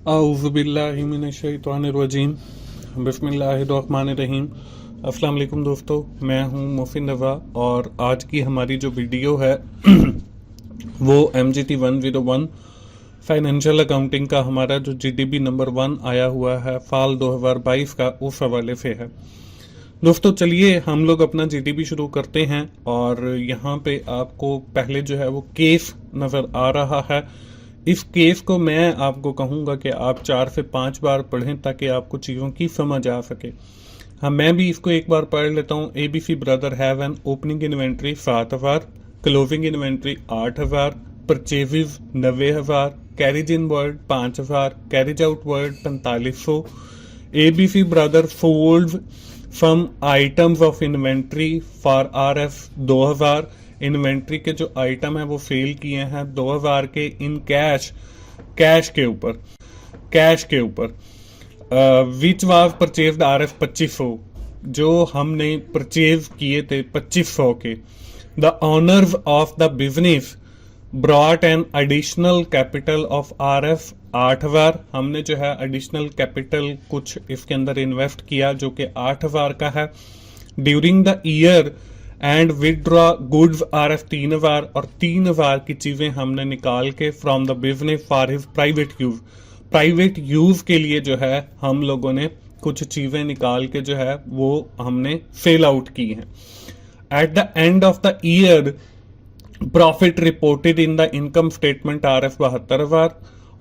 आऊज़ुबिल्लाहिमिनश्शैतानिर्रजीम बिस्मिल्लाहिर्रहमानिर्रहीम। अस्सलाम वालेकुम दोस्तों, मैं हूं मोफिन रज़ा और आज की हमारी जो वीडियो है वो MGT 101 फाइनेंशियल अकाउंटिंग का हमारा जो GDB नंबर 1 आया हुआ है साल 2022 का, उस हवाले से है। दोस्तों चलिए हम लोग अपना GDB शुरू करते हैं और यहाँ पे आपको पहले जो है वो केस नज़र आ रहा है। इस केस को मैं आपको कहूँगा कि आप 4 से 5 बार पढ़ें ताकि आपको चीज़ों की समझ आ सके। हाँ, मैं भी इसको एक बार पढ़ लेता हूँ। ABC brother have an opening inventory 7,000, closing inventory 8,000, purchases 90,000, carriage inward 5,000, carriage outward 4500। ABC brother sold some items of inventory for RF 2000। Inventory के जो आइटम है वो सेल किए हैं 2000 के इन कैश के ऊपर विच वाज परचेज्ड RF 2500, जो हमने परचेज किए थे 2500 के। The honours of the business brought an additional capital of RF 8,000। हमने जो है एडिशनल कैपिटल कुछ इसके अंदर इन्वेस्ट किया जो कि 8,000 का है। During the year and withdraw goods RF 3,000, और 3,000 की चीजें हमने निकाल के from the business for his private use के लिए जो है हम लोगों ने कुछ चीजें निकाल के जो है वो हमने सेल आउट की हैं। At the end of the year profit reported in the income statement RF 72,000,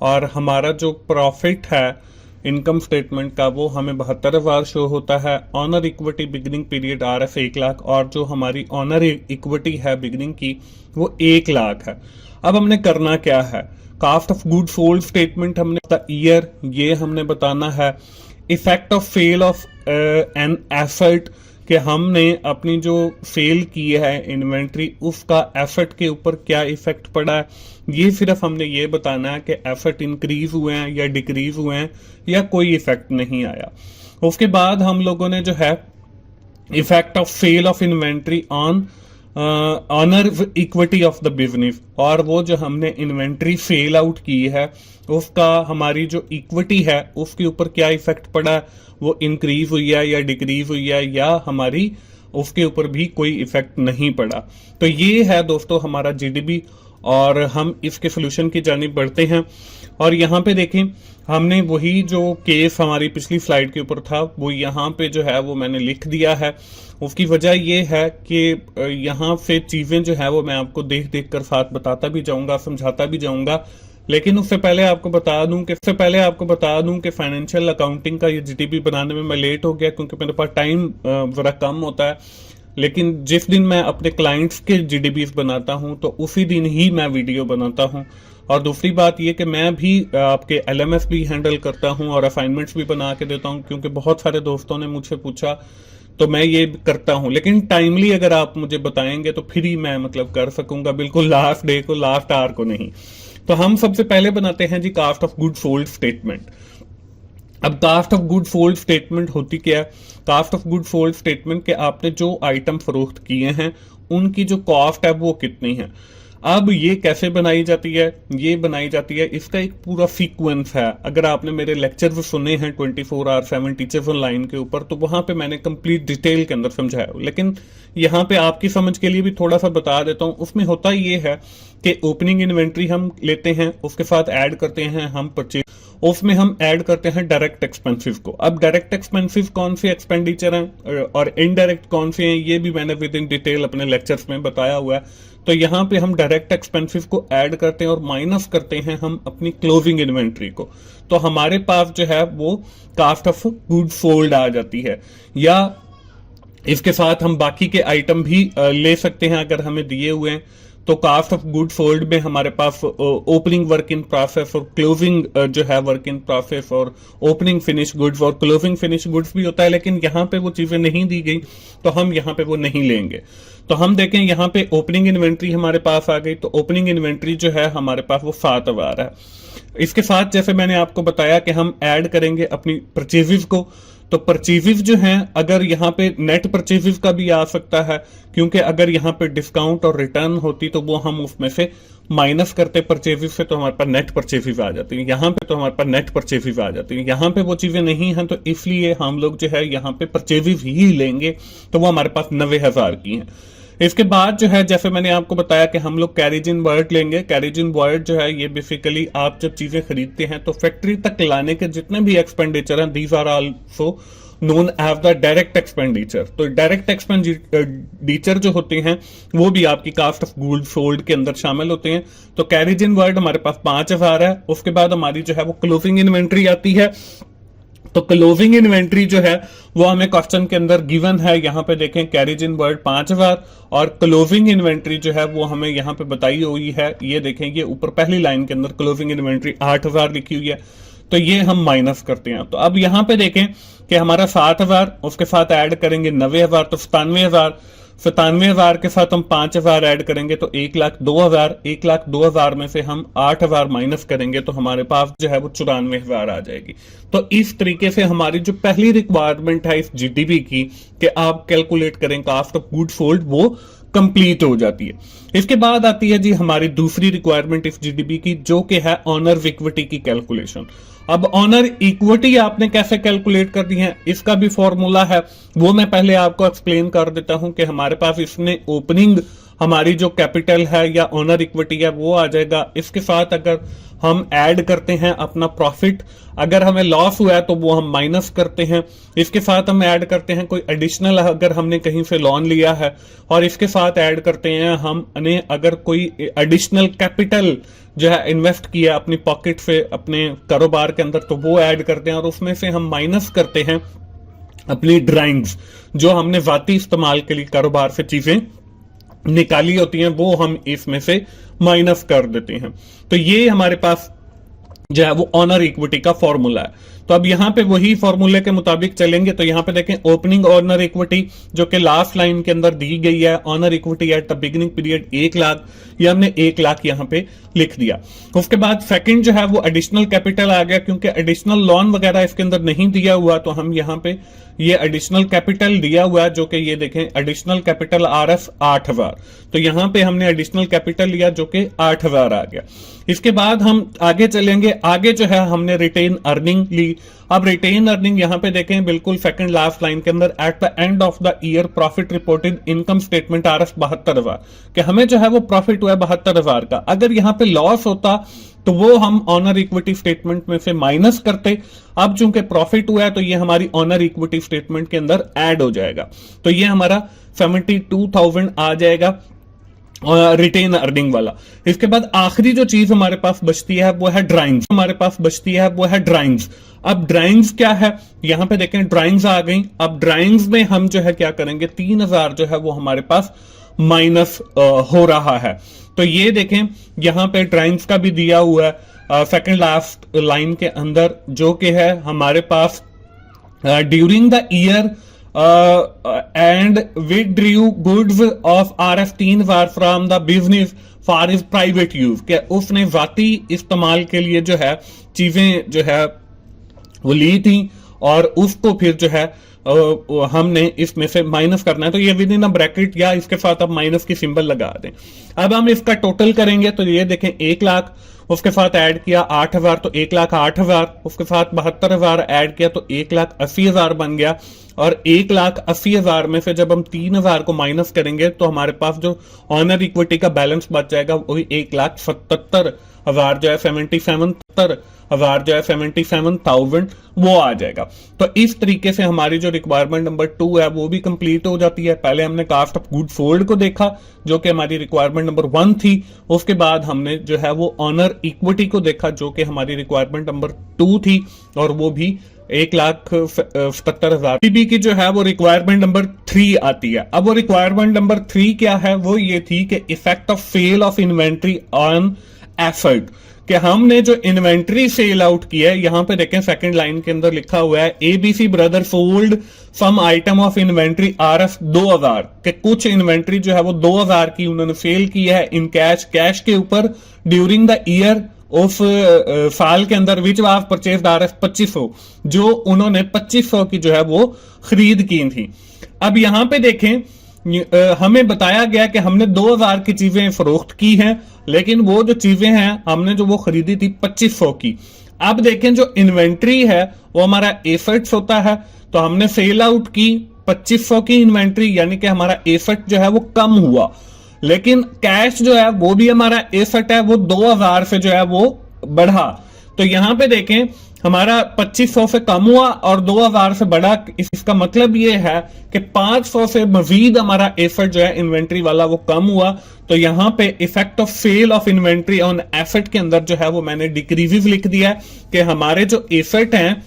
और हमारा जो प्रॉफिट है इनकम स्टेटमेंट का वो हमें 72,000 शो होता है। Honour equity beginning period RF 1 lakh, और जो हमारी ऑनर इक्विटी है बिगिनिंग की वो 1 लाख है। अब हमने करना क्या है, cost of good sold statement हमने द ईयर ये हमने बताना है। Effect of sale of an asset, कि हमने अपनी जो सेल की है इन्वेंट्री उसका एसेट के ऊपर क्या इफेक्ट पड़ा है, ये सिर्फ हमने ये बताना है कि एसेट इंक्रीज हुए हैं या डिक्रीज हुए हैं या कोई इफेक्ट नहीं आया। उसके बाद हम लोगों ने जो है effect of sale of inventory on owner equity of the business, और वो जो हमने इन्वेंट्री सेल आउट की है उसका हमारी जो इक्विटी है उसके ऊपर क्या इफेक्ट पड़ा है, वो इंक्रीज हुई है या डिक्रीज हुई है, या हमारी उसके ऊपर भी कोई इफेक्ट नहीं पड़ा। तो ये है दोस्तों हमारा GDB, और हम इसके सोल्यूशन की जानिब बढ़ते हैं। और यहाँ पे देखें हमने वही जो केस हमारी पिछली स्लाइड के ऊपर था वो यहाँ पे जो है वो मैंने लिख दिया है। उसकी वजह ये है कि यहाँ से चीजें जो है वो मैं आपको देख देख कर साथ बताता भी जाऊंगा, समझाता भी जाऊंगा। लेकिन उससे पहले आपको बता दूं कि फाइनेंशियल अकाउंटिंग का ये GDB बनाने में मैं लेट हो गया क्योंकि मेरे पास टाइम जरा कम होता है। लेकिन जिस दिन मैं अपने क्लाइंट्स के GDBs बनाता हूं तो उसी दिन ही मैं वीडियो बनाता हूं। और दूसरी बात यह कि मैं भी आपके LMS भी हैंडल करता हूं और असाइनमेंट्स भी बना के देता हूं, क्योंकि बहुत सारे दोस्तों ने मुझसे पूछा तो मैं ये करता हूं। लेकिन टाइमली अगर आप मुझे बताएंगे तो फिर ही मैं कर सकूंगा, बिल्कुल लास्ट डे को, लास्ट आवर को नहीं। तो हम सबसे पहले बनाते हैं जी cost of good sold statement. अब cost of good sold statement होती क्या है? Cost of good sold statement के आपने जो आइटम फरोख्त किए हैं उनकी जो कॉस्ट है वो कितनी है। अब ये कैसे बनाई जाती है? ये बनाई जाती है, इसका एक पूरा सीक्वेंस है। अगर आपने मेरे लेक्चर सुने हैं 24/7 टीचर्स ऑनलाइन के ऊपर, तो वहां पे मैंने कंप्लीट डिटेल के अंदर समझाया, लेकिन यहाँ पे आपकी समझ के लिए भी थोड़ा सा बता देता हूँ। उसमें होता ये है कि ओपनिंग इन्वेंट्री हम लेते हैं, उसके साथ ऐड करते हैं हम परचेज, उसमें हम ऐड करते हैं डायरेक्ट एक्सपेंसिव को। अब डायरेक्ट एक्सपेंसिव कौन से एक्सपेंडिचर हैं और इनडायरेक्ट कौन से हैं ये भी मैंने विद इन डिटेल अपने लेक्चर्स में बताया हुआ है। तो यहाँ पे हम डायरेक्ट एक्सपेंसिव को ऐड करते हैं और माइनस करते हैं हम अपनी क्लोजिंग इन्वेंट्री को, तो हमारे पास जो है वो कास्ट ऑफ गुड सोल्ड आ जाती है। या इसके साथ हम बाकी के आइटम भी ले सकते हैं अगर हमें दिए हुए हैं। तो कास्ट ऑफ गुड सोल्ड में हमारे पास ओपनिंग वर्क इन प्रोसेस और क्लोजिंग जो है वर्क इन प्रोसेस, और ओपनिंग फिनिश गुड्स और क्लोजिंग फिनिश गुड्स भी होता है, लेकिन यहाँ पे वो चीजें नहीं दी गई तो हम यहाँ पे वो नहीं लेंगे। तो हम देखें यहाँ पे ओपनिंग इन्वेंट्री हमारे पास आ गई, तो ओपनिंग इन्वेंट्री जो है हमारे पास वो 7,000 है। इसके साथ जैसे मैंने आपको बताया कि हम ऐड करेंगे अपनी परचेजेस को, तो परचेजेस जो हैं, अगर यहाँ पे नेट परचेजेस का भी आ सकता है, क्योंकि अगर यहाँ पे डिस्काउंट और रिटर्न होती तो वो हम उसमें से माइनस करते परचेजेस से, तो हमारे पास नेट परचेजेस आ जाती है। यहाँ पे तो हमारे पास नेट परचेजेस आ जाती है, यहाँ पे वो चीजें नहीं है, तो इसलिए हम लोग जो है यहाँ पे परचेजेस ही लेंगे, तो वो हमारे पास 90,000 की है। इसके बाद जो है, जैसे मैंने आपको बताया कि हम लोग कैरेज इन वर्ड लेंगे। कैरेज इन वर्ड जो है, ये बेसिकली आप जब चीजें खरीदते हैं तो फैक्ट्री तक लाने के जितने भी एक्सपेंडिचर हैं, these are also known as the direct expenditure. तो डायरेक्ट एक्सपेंडिचर जो होते हैं वो भी आपकी कास्ट ऑफ गुड्स सोल्ड के अंदर शामिल होते हैं। तो कैरेज इन वर्ड हमारे पास 5,000 है। उसके बाद हमारी जो है वो क्लोजिंग इन्वेंट्री आती है। तो क्लोजिंग इन्वेंट्री जो है वो हमें क्वेश्चन के अंदर गिवन है, यहाँ पे देखें कैरेज इन वर्ड 5,000 और क्लोजिंग इन्वेंट्री जो है वो हमें यहाँ पे बताई हुई है। ये देखें, ये ऊपर पहली लाइन के अंदर क्लोजिंग इन्वेंट्री 8,000 लिखी हुई है, तो ये हम माइनस करते हैं। तो अब यहाँ पे देखें कि हमारा 7,000, उसके साथ ऐड करेंगे 90,000, तो 97,000। 97,000 के साथ हम 5,000 ऐड करेंगे तो 1,02,000। 1,02,000 में से हम 8,000 माइनस करेंगे तो हमारे पास जो है वो 94,000 आ जाएगी। तो इस तरीके से हमारी जो पहली रिक्वायरमेंट है इस जीडीपी की कि आप कैलकुलेट करें कास्ट ऑफ गुड सोल्ड, वो कंप्लीट हो जाती है। इसके बाद आती है जी हमारी दूसरी रिक्वायरमेंट इस जीडीपी की, जो कि है ऑनर इक्विटी की कैलकुलेशन। अब ऑनर इक्विटी आपने कैसे कैलकुलेट करनी है, इसका भी फॉर्मूला है, वो मैं पहले आपको एक्सप्लेन कर देता हूं कि हमारे पास इसमें ओपनिंग हमारी जो कैपिटल है या ऑनर इक्विटी है वो आ जाएगा। इसके साथ अगर हम ऐड करते हैं अपना प्रॉफिट, अगर हमें लॉस हुआ है तो वो हम माइनस करते हैं। इसके साथ हम ऐड करते हैं कोई एडिशनल, अगर हमने कहीं से लोन लिया है, और इसके साथ ऐड करते हैं हमने अगर कोई एडिशनल कैपिटल जो है इन्वेस्ट किया अपनी पॉकेट से अपने कारोबार के अंदर, तो वो ऐड करते हैं, और उसमें से हम माइनस करते हैं अपनी ड्राइंग्स जो हमने जाती इस्तेमाल के लिए कारोबार से चीजें निकाली होती हैं, वो हम इसमें से माइनस कर देते हैं। तो ये हमारे पास जो है वो ऑनर इक्विटी का फॉर्मूला है। तो अब यहां पे वही फॉर्मूले के मुताबिक चलेंगे। तो यहां पे देखें ओपनिंग ऑनर इक्विटी जो कि लास्ट लाइन के अंदर दी गई है, honour equity at the beginning period 1,00,000, ये हमने 1,00,000 यहां पे लिख दिया। उसके बाद सेकंड जो है वो एडिशनल कैपिटल आ गया, क्योंकि एडिशनल लोन वगैरह इसके अंदर नहीं दिया हुआ, तो हम यहां पे ये एडिशनल कैपिटल दिया हुआ है, जो कि ये देखें एडिशनल कैपिटल RF 8,000। तो यहां पे हमने एडिशनल कैपिटल लिया जो कि 8,000 आ गया। इसके बाद हम आगे चलेंगे, आगे जो है हमने रिटेन अर्निंग ली। अब रिटेन अर्निंग यहां पे देखें बिल्कुल सेकंड लास्ट लाइन के अंदर, at the end of the year profit reported income statement RF 72,000, कि हमें जो है वो प्रॉफिट हुआ है 72,000 का। अगर यहां पे लॉस होता तो वो हम ऑनर इक्विटी स्टेटमेंट में से माइनस करते। अब चूंकि प्रॉफिट हुआ है तो ये हमारी ऑनर इक्विटी स्टेटमेंट के अंदर ऐड हो जाएगा, तो ये हमारा 72,000 आ जाएगा रिटेन अर्निंग वाला। इसके बाद आखिरी जो चीज हमारे पास बचती है वो है ड्राइंग्स। हमारे पास बचती है वो है ड्राइंग्स। अब ड्राइंग्स क्या है, यहां पे देखें ड्राइंग्स आ गई। अब ड्राइंग्स में हम जो है क्या करेंगे, 3,000 जो है वो हमारे पास माइनस हो रहा है। तो ये देखें यहां पे ड्राइंग्स का भी दिया हुआ है सेकंड लास्ट लाइन के अंदर, जो कि है हमारे पास during the year and withdrew goods of RF 3,000 from the business for his private use, कि उसने जाती इस्तेमाल के लिए जो है चीजें जो है वो ली थी और उसको फिर जो है हमने इसमें से माइनस करना है। तो ये विद इन अ ब्रैकेट या इसके साथ आप माइनस की सिंबल लगा दें। अब हम इसका टोटल करेंगे तो ये देखें 1,00,000, उसके साथ ऐड किया 8,000 तो 1,08,000, उसके साथ 72,000 ऐड किया तो 1,80,000 बन गया। और 1,80,000 में से जब हम 3,000 को माइनस करेंगे तो हमारे पास जो ऑनर इक्विटी का बैलेंस बच जाएगा वही 1,77,000 जो है 77,000 जो है 77,000 वो आ जाएगा। तो इस तरीके से हमारी जो रिक्वायरमेंट नंबर 2 है वो भी कंप्लीट हो जाती है। पहले हमने कास्ट ऑफ गुड सोल्ड को देखा जो कि हमारी रिक्वायरमेंट नंबर 1 थी, उसके बाद हमने जो है वो ऑनर इक्विटी को देखा जो कि हमारी रिक्वायरमेंट नंबर 2 थी, और वो भी 1,77,000। जीडीपी की जो है वो रिक्वायरमेंट नंबर 3 आती है। अब वो रिक्वायरमेंट नंबर 3 क्या है, वो ये थी कि effect of sale of inventory on effort, कि हमने जो इन्वेंट्री सेल आउट किया है, यहां पे देखें सेकंड लाइन के अंदर लिखा हुआ है ABC brother sold some item of inventory RF 2,000, के कुछ इन्वेंट्री जो है वो 2,000 की उन्होंने सेल की है इन कैश, कैश के ऊपर ड्यूरिंग द ईयर उस साल के अंदर विच वाज परचेज्ड RS 2500, जो उन्होंने 2500 की जो है वो खरीद की थी। अब यहां पे देखें, हमें बताया गया कि हमने 2000 की चीजें फरोख्त की हैं, लेकिन वो जो चीजें हैं हमने जो वो खरीदी थी 2500 की। अब देखें जो इन्वेंट्री है वो हमारा एसेट्स होता है, तो हमने सेल आउट की 2500 की इन्वेंट्री, यानी कि हमारा एसेट जो है वो कम हुआ, लेकिन कैश जो है वो भी हमारा एसेट है, वो 2000 से जो है वो बढ़ा। तो यहां पे देखें हमारा 2500 से कम हुआ और 2000 से बढ़ा। इसका मतलब ये है कि 500 से मजीद हमारा एसेट जो है इन्वेंट्री वाला वो कम हुआ। तो यहां पे effect of sale of inventory on asset के अंदर जो है वो मैंने डिक्रीजेस लिख दिया है कि हमारे जो एसेट हैं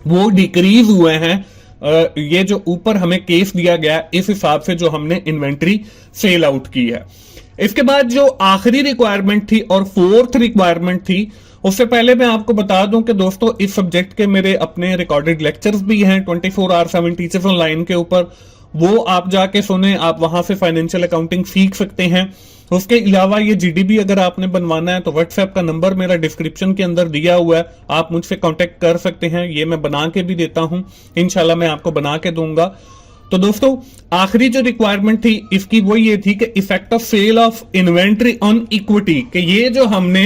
वो डिक्रीज हुए हैं। ये जो ऊपर हमें केस दिया गया इस हिसाब से जो हमने इन्वेंट्री सेल आउट की है। इसके बाद जो आखिरी रिक्वायरमेंट थी और फोर्थ रिक्वायरमेंट थी, उससे पहले मैं आपको बता दूं कि दोस्तों इस सब्जेक्ट के मेरे अपने रिकॉर्डेड लेक्चर्स भी हैं 24/7 टीचर्स ऑनलाइन के ऊपर, वो आप जाके सुने, आप वहां से फाइनेंशियल अकाउंटिंग सीख सकते हैं। उसके अलावा ये जीडीबी अगर आपने बनवाना है तो व्हाट्सएप का नंबर मेरा डिस्क्रिप्शन के अंदर दिया हुआ है, आप मुझसे कांटेक्ट कर सकते हैं। ये मैं बना के भी देता हूं, इंशाल्लाह मैं आपको बना के दूंगा। तो दोस्तों आखिरी जो रिक्वायरमेंट थी इसकी वो ये थी कि effect of sale of inventory on equity, कि ये जो हमने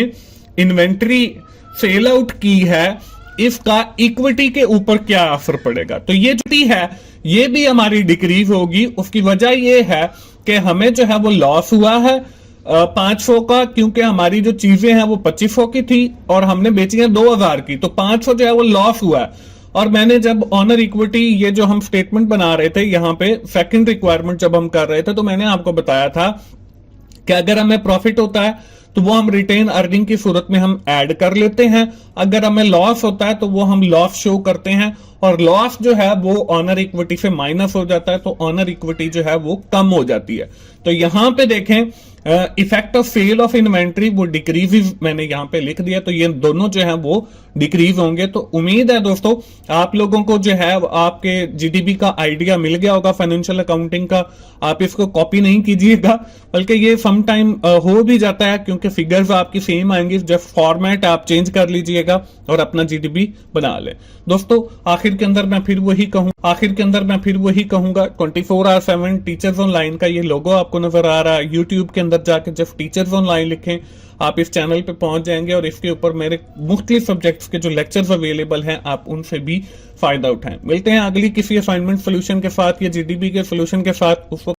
इन्वेंट्री सेल आउट की है इसका इक्विटी के ऊपर क्या असर पड़ेगा। तो ये जो है ये भी हमारी डिक्रीज होगी। उसकी वजह ये है कि हमें जो है वो लॉस हुआ है 500 का, क्योंकि हमारी जो चीजें हैं वो 2500 की थी और हमने बेची है 2000 की, तो 500 जो है वो लॉस हुआ है। और मैंने जब ऑनर इक्विटी ये जो हम स्टेटमेंट बना रहे थे यहां पे सेकंड रिक्वायरमेंट जब हम कर रहे थे, तो मैंने आपको बताया था कि अगर हमें प्रॉफिट होता है तो वो हम रिटेन अर्निंग की सूरत में हम ऐड कर लेते हैं, अगर हमें लॉस होता है तो वो हम लॉस शो करते हैं, और लॉस जो है वो ऑनर इक्विटी से माइनस हो जाता है, तो ऑनर इक्विटी जो है वो कम हो जाती है। तो यहां पे देखें effect of sale of inventory वो डिक्रीज मैंने यहां पे लिख दिया, तो ये दोनों जो है वो डिक्रीज होंगे। तो उम्मीद है दोस्तों आप लोगों को जो है आपके जीडीबी का आइडिया मिल गया होगा फाइनेंशियल अकाउंटिंग का। आप इसको कॉपी नहीं कीजिएगा, बल्कि ये सम टाइम हो भी जाता है क्योंकि फिगर्स आपकी सेम आएंगी, जब फॉर्मेट आप चेंज कर लीजिएगा और अपना जीडीबी बना ले। दोस्तों आखिर के अंदर मैं फिर वही कहूंगा 24/7 टीचर्स ऑनलाइन का ये लोगो आपको नजर आ रहा है। यूट्यूब के अंदर जाके जब टीचर्स ऑनलाइन लिखें आप इस चैनल पे पहुंच जाएंगे और इसके ऊपर मेरे मुख्तलिफ सब्जेक्ट्स के जो लेक्चर्स अवेलेबल हैं आप उनसे भी फायदा उठाएं। मिलते हैं अगली किसी असाइनमेंट सोल्यूशन के साथ या जीडीबी के सोल्यूशन के साथ। उस वक्त